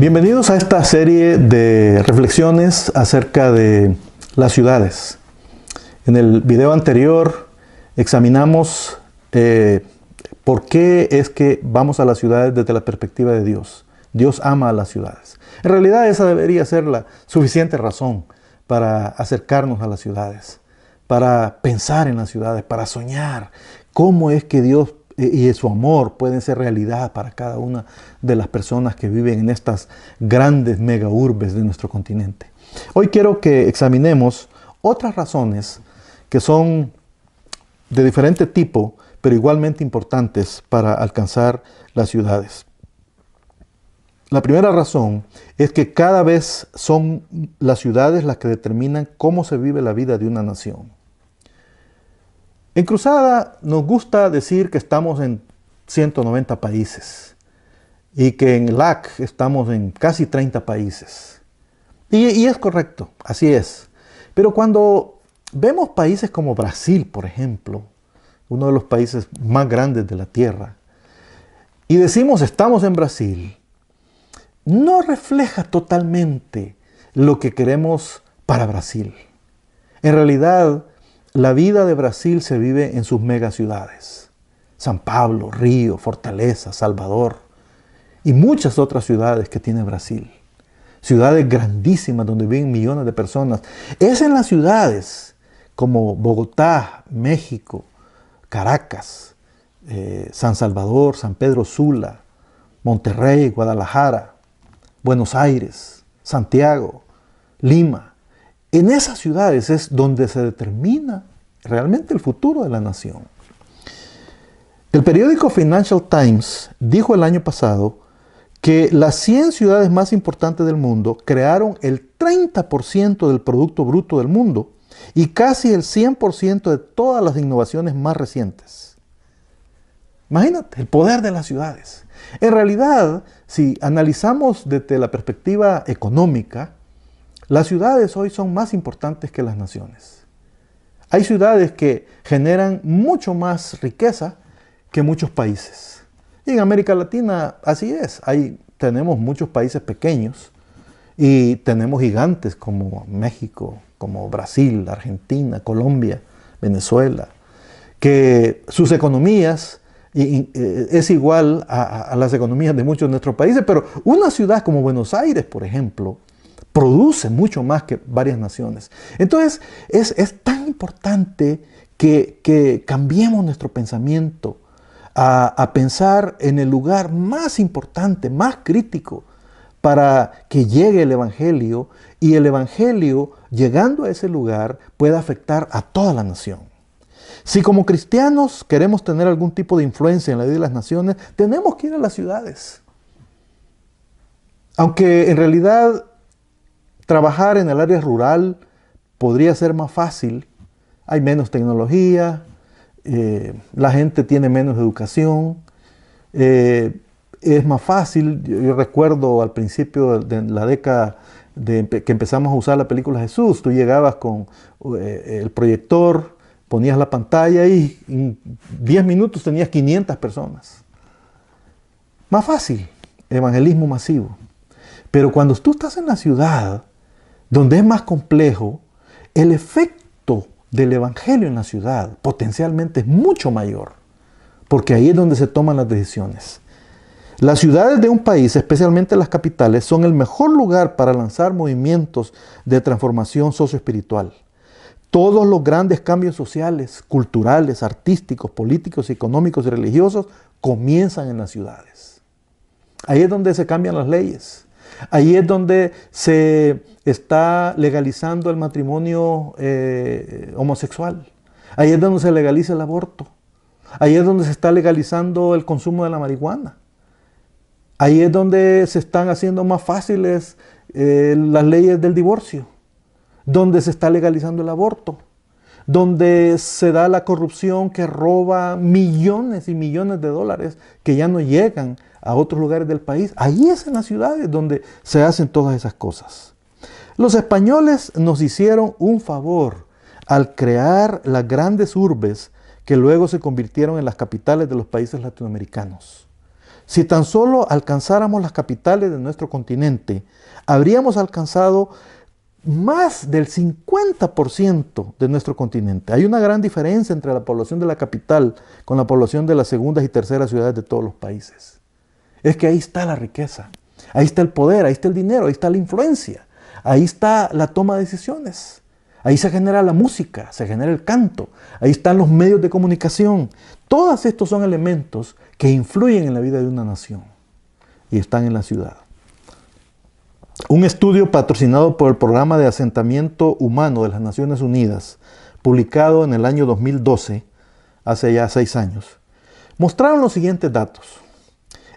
Bienvenidos a esta serie de reflexiones acerca de las ciudades. En el video anterior examinamos por qué es que vamos a las ciudades desde la perspectiva de Dios. Dios ama a las ciudades. En realidad esa debería ser la suficiente razón para acercarnos a las ciudades, para pensar en las ciudades, para soñar cómo es que Dios y su amor pueden ser realidad para cada una de las personas que viven en estas grandes mega urbes de nuestro continente. Hoy quiero que examinemos otras razones que son de diferente tipo, pero igualmente importantes para alcanzar las ciudades. La primera razón es que cada vez son las ciudades las que determinan cómo se vive la vida de una nación. En Cruzada nos gusta decir que estamos en 190 países y que en LAC estamos en casi 30 países. Y es correcto, así es. Pero cuando vemos países como Brasil, por ejemplo, uno de los países más grandes de la Tierra, y decimos estamos en Brasil, no refleja totalmente lo que queremos para Brasil. En realidad, la vida de Brasil se vive en sus megaciudades. San Pablo, Río, Fortaleza, Salvador y muchas otras ciudades que tiene Brasil. Ciudades grandísimas donde viven millones de personas. Es en las ciudades como Bogotá, México, Caracas, San Salvador, San Pedro Sula, Monterrey, Guadalajara, Buenos Aires, Santiago, Lima. En esas ciudades es donde se determina realmente el futuro de la nación. El periódico Financial Times dijo el año pasado que las 100 ciudades más importantes del mundo crearon el 30% del Producto Bruto del mundo y casi el 100% de todas las innovaciones más recientes. Imagínate el poder de las ciudades. En realidad, si analizamos desde la perspectiva económica, las ciudades hoy son más importantes que las naciones. Hay ciudades que generan mucho más riqueza que muchos países. Y en América Latina así es. Tenemos muchos países pequeños y tenemos gigantes como México, como Brasil, Argentina, Colombia, Venezuela, que sus economías es igual a las economías de muchos de nuestros países, pero una ciudad como Buenos Aires, por ejemplo, produce mucho más que varias naciones. Entonces, es tan importante que cambiemos nuestro pensamiento a pensar en el lugar más importante, más crítico, para que llegue el Evangelio y el Evangelio, llegando a ese lugar, pueda afectar a toda la nación. Si como cristianos queremos tener algún tipo de influencia en la vida de las naciones, tenemos que ir a las ciudades. Aunque en realidad trabajar en el área rural podría ser más fácil. Hay menos tecnología, la gente tiene menos educación, es más fácil. Yo recuerdo al principio de la década que empezamos a usar la película Jesús, tú llegabas con el proyector, ponías la pantalla y en 10 minutos tenías 500 personas. Más fácil, evangelismo masivo. Pero cuando tú estás en la ciudad, donde es más complejo, el efecto del evangelio en la ciudad potencialmente es mucho mayor, porque ahí es donde se toman las decisiones. Las ciudades de un país, especialmente las capitales, son el mejor lugar para lanzar movimientos de transformación socioespiritual. Todos los grandes cambios sociales, culturales, artísticos, políticos, económicos y religiosos comienzan en las ciudades. Ahí es donde se cambian las leyes. Ahí es donde se está legalizando el matrimonio homosexual. Ahí es donde se legaliza el aborto. Ahí es donde se está legalizando el consumo de la marihuana. Ahí es donde se están haciendo más fáciles las leyes del divorcio. Donde se está legalizando el aborto. Donde se da la corrupción que roba millones y millones de dólares que ya no llegan a otros lugares del país. Ahí es en las ciudades donde se hacen todas esas cosas. Los españoles nos hicieron un favor al crear las grandes urbes que luego se convirtieron en las capitales de los países latinoamericanos. Si tan solo alcanzáramos las capitales de nuestro continente, habríamos alcanzado más del 50% de nuestro continente. Hay una gran diferencia entre la población de la capital con la población de las segundas y terceras ciudades de todos los países. Es que ahí está la riqueza, ahí está el poder, ahí está el dinero, ahí está la influencia, ahí está la toma de decisiones. Ahí se genera la música, se genera el canto, ahí están los medios de comunicación. Todos estos son elementos que influyen en la vida de una nación y están en la ciudad. Un estudio patrocinado por el Programa de Asentamiento Humano de las Naciones Unidas, publicado en el año 2012, hace ya 6 años, mostraron los siguientes datos.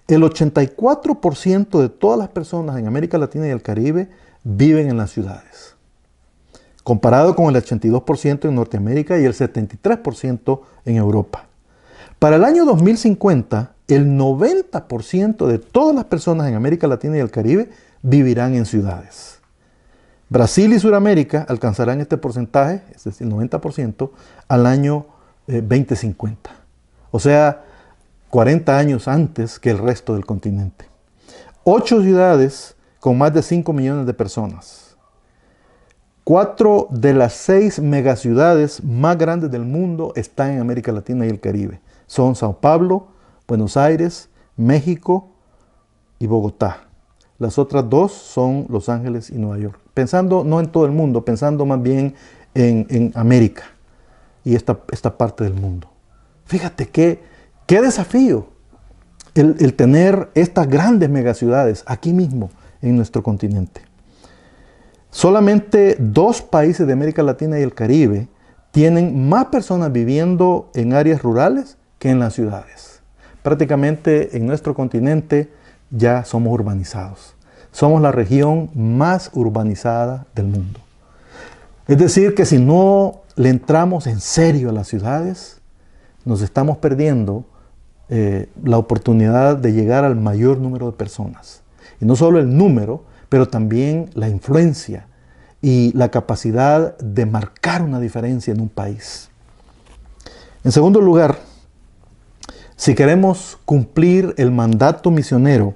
El 84% de todas las personas en América Latina y el Caribe viven en las ciudades, comparado con el 82% en Norteamérica y el 73% en Europa. Para el año 2050, el 90% de todas las personas en América Latina y el Caribe vivirán en ciudades. Brasil y Sudamérica alcanzarán este porcentaje, es decir, el 90%, al año 2050. O sea, 40 años antes que el resto del continente. 8 ciudades con más de 5 millones de personas. 4 de las 6 megaciudades más grandes del mundo están en América Latina y el Caribe. Son Sao Paulo, Buenos Aires, México y Bogotá. Las otras 2 son Los Ángeles y Nueva York. Pensando no en todo el mundo, pensando más bien en América y esta parte del mundo. Fíjate qué desafío el tener estas grandes megaciudades aquí mismo en nuestro continente. Solamente 2 países de América Latina y el Caribe tienen más personas viviendo en áreas rurales que en las ciudades. Prácticamente en nuestro continente ya somos urbanizados. Somos la región más urbanizada del mundo. Es decir, que si no le entramos en serio a las ciudades, nos estamos perdiendo la oportunidad de llegar al mayor número de personas. Y no solo el número, pero también la influencia y la capacidad de marcar una diferencia en un país. En segundo lugar, si queremos cumplir el mandato misionero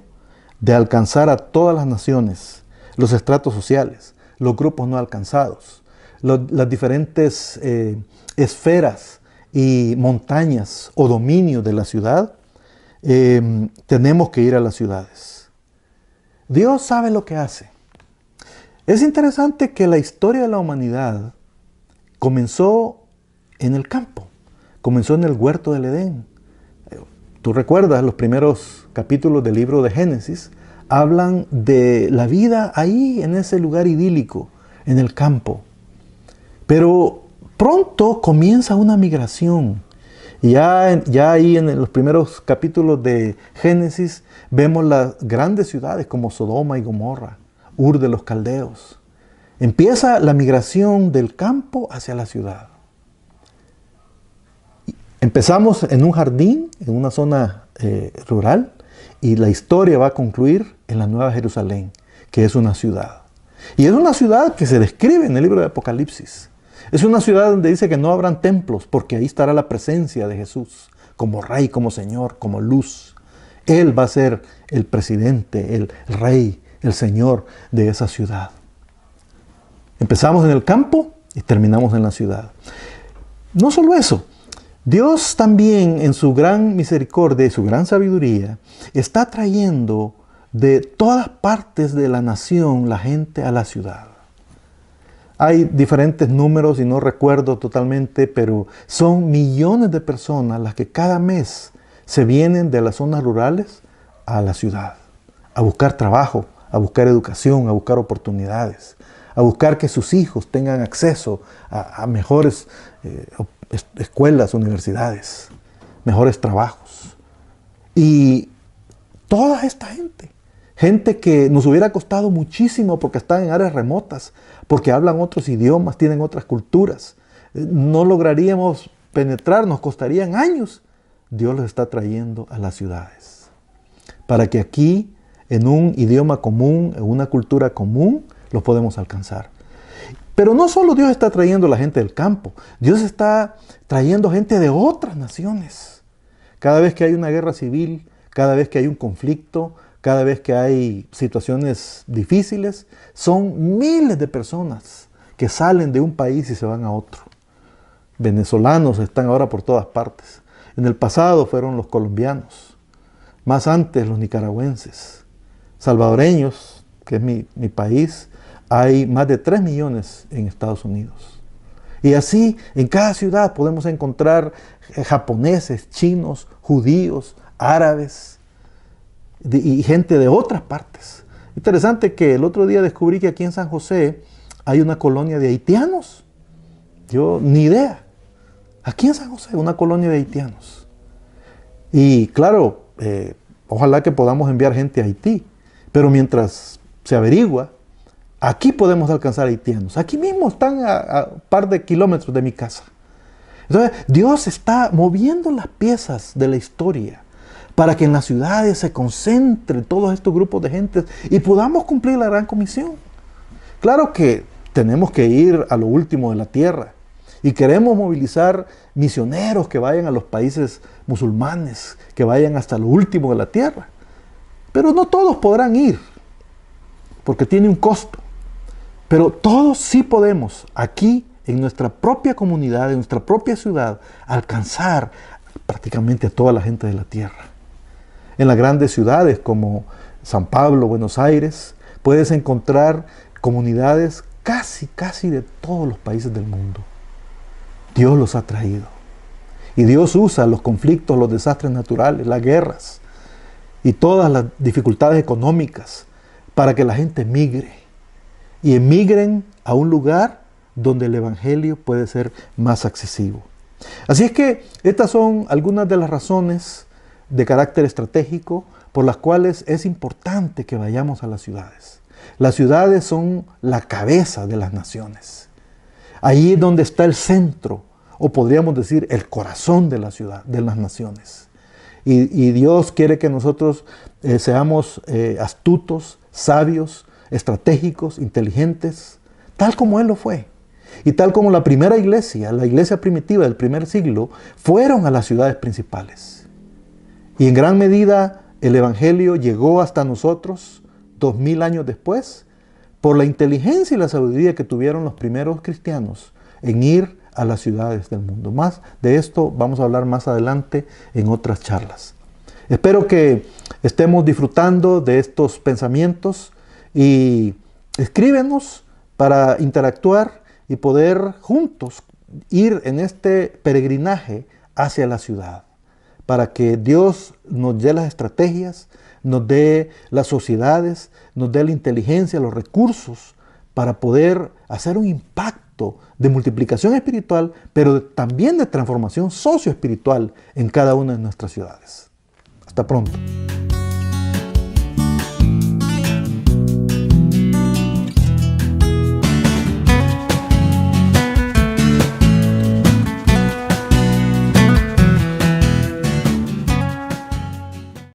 de alcanzar a todas las naciones, los estratos sociales, los grupos no alcanzados, las diferentes esferas y montañas o dominios de la ciudad, tenemos que ir a las ciudades. Dios sabe lo que hace. Es interesante que la historia de la humanidad comenzó en el campo, comenzó en el huerto del Edén. Tú recuerdas los primeros capítulos del libro de Génesis, hablan de la vida ahí, en ese lugar idílico, en el campo. Pero pronto comienza una migración. Y ya ahí en los primeros capítulos de Génesis vemos las grandes ciudades como Sodoma y Gomorra, Ur de los Caldeos. Empieza la migración del campo hacia la ciudad. Empezamos en un jardín, en una zona rural, y la historia va a concluir en la Nueva Jerusalén, que es una ciudad. Y es una ciudad que se describe en el libro de Apocalipsis. Es una ciudad donde dice que no habrán templos, porque ahí estará la presencia de Jesús, como Rey, como Señor, como luz. Él va a ser el presidente, el Rey, el Señor de esa ciudad. Empezamos en el campo y terminamos en la ciudad. No solo eso, Dios también en su gran misericordia y su gran sabiduría está trayendo de todas partes de la nación la gente a la ciudad. Hay diferentes números y no recuerdo totalmente, pero son millones de personas las que cada mes se vienen de las zonas rurales a la ciudad, a buscar trabajo, a buscar educación, a buscar oportunidades, a buscar que sus hijos tengan acceso a mejores escuelas, universidades, mejores trabajos. Y toda esta gente que nos hubiera costado muchísimo porque están en áreas remotas, porque hablan otros idiomas, tienen otras culturas, no lograríamos penetrar, nos costarían años. Dios los está trayendo a las ciudades, para que aquí, en un idioma común, en una cultura común, los podemos alcanzar. Pero no solo Dios está trayendo a la gente del campo, Dios está trayendo gente de otras naciones. Cada vez que hay una guerra civil, cada vez que hay un conflicto, cada vez que hay situaciones difíciles, son miles de personas que salen de un país y se van a otro. Venezolanos están ahora por todas partes. En el pasado fueron los colombianos, más antes los nicaragüenses, salvadoreños, que es mi país, hay más de 3 millones en Estados Unidos. Y así, en cada ciudad podemos encontrar japoneses, chinos, judíos, árabes y gente de otras partes. Interesante que el otro día descubrí que aquí en San José hay una colonia de haitianos. Yo ni idea. Aquí en San José, una colonia de haitianos. Y claro, ojalá que podamos enviar gente a Haití, pero mientras se averigua, aquí podemos alcanzar haitianos. Aquí mismo están a un par de kilómetros de mi casa. Entonces, Dios está moviendo las piezas de la historia para que en las ciudades se concentren todos estos grupos de gente y podamos cumplir la gran comisión. Claro que tenemos que ir a lo último de la tierra y queremos movilizar misioneros que vayan a los países musulmanes, que vayan hasta lo último de la tierra. Pero no todos podrán ir, porque tiene un costo. Pero todos sí podemos, aquí en nuestra propia comunidad, en nuestra propia ciudad, alcanzar prácticamente a toda la gente de la tierra. En las grandes ciudades como San Pablo, Buenos Aires, puedes encontrar comunidades casi de todos los países del mundo. Dios los ha traído. Y Dios usa los conflictos, los desastres naturales, las guerras y todas las dificultades económicas para que la gente migre. Y emigren a un lugar donde el Evangelio puede ser más accesible. Así es que estas son algunas de las razones de carácter estratégico por las cuales es importante que vayamos a las ciudades. Las ciudades son la cabeza de las naciones. Ahí es donde está el centro, o podríamos decir el corazón de la ciudad, de las naciones. Y Dios quiere que nosotros seamos astutos, sabios, estratégicos, inteligentes, tal como Él lo fue. Y tal como la primera iglesia, la iglesia primitiva del primer siglo, fueron a las ciudades principales. Y en gran medida el Evangelio llegó hasta nosotros 2000 años después por la inteligencia y la sabiduría que tuvieron los primeros cristianos en ir a las ciudades del mundo. Más de esto vamos a hablar más adelante en otras charlas. Espero que estemos disfrutando de estos pensamientos y escríbenos para interactuar y poder juntos ir en este peregrinaje hacia la ciudad, para que Dios nos dé las estrategias, nos dé las sociedades, nos dé la inteligencia, los recursos para poder hacer un impacto de multiplicación espiritual, pero también de transformación socioespiritual en cada una de nuestras ciudades. Hasta pronto.